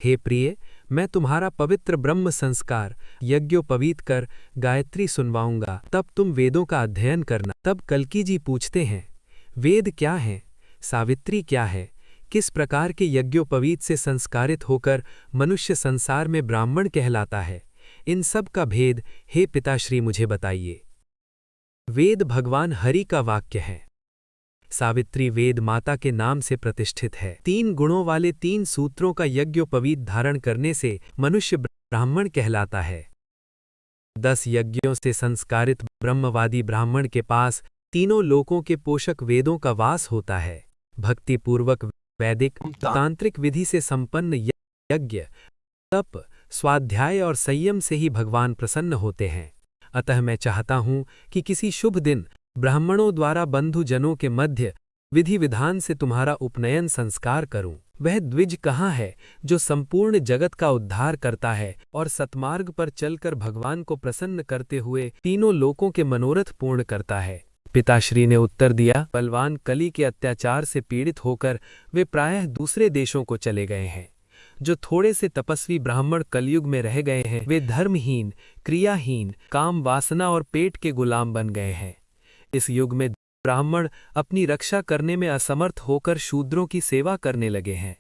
हे प्रिय, मैं तुम्हारा पवित्र ब्रह्म संस्कार यज्ञोपवीत कर गायत्री सुनवाऊंगा, तब तुम वेदों का अध्ययन करना। तब कल्की जी पूछते हैं, वेद क्या हैं? सावित्री क्या है? किस प्रकार के यज्ञोपवीत से संस्कारित होकर मनुष्य संसार में ब्राह्मण कहलाता है? इन सब का भेद हे पिताश्री मुझे बताइए। वेद भगवान हरि का वाक्य है। सावित्री वेद माता के नाम से प्रतिष्ठित है। 3 गुणों वाले 3 सूत्रों का यज्ञोपवीत धारण करने से मनुष्य ब्राह्मण कहलाता है। 10 यज्ञों से संस्कारित ब्रह्मवादी ब्राह्मण के पास तीनों लोकों के पोषक वेदों का वास होता है। भक्तिपूर्वक वैदिक तांत्रिक विधि से संपन्न यज्ञ, तप, स्वाध्याय और संयम से ही भगवान प्रसन्न होते हैं। अतः मैं चाहता हूं कि किसी शुभ दिन ब्राह्मणों द्वारा बंधुजनों के मध्य विधि विधान से तुम्हारा उपनयन संस्कार करूं। वह द्विज कहाँ है जो संपूर्ण जगत का उद्धार करता है और सतमार्ग पर चलकर भगवान को प्रसन्न करते हुए तीनों लोकों के मनोरथ पूर्ण करता है? पिताश्री ने उत्तर दिया, बलवान कली के अत्याचार से पीड़ित होकर वे प्रायः दूसरे देशों को चले गए हैं। जो थोड़े से तपस्वी ब्राह्मण कलयुग में रह गए हैं, वे धर्महीन, क्रियाहीन, काम वासना और पेट के गुलाम बन गए हैं। इस युग में ब्राह्मण अपनी रक्षा करने में असमर्थ होकर शूद्रों की सेवा करने लगे हैं।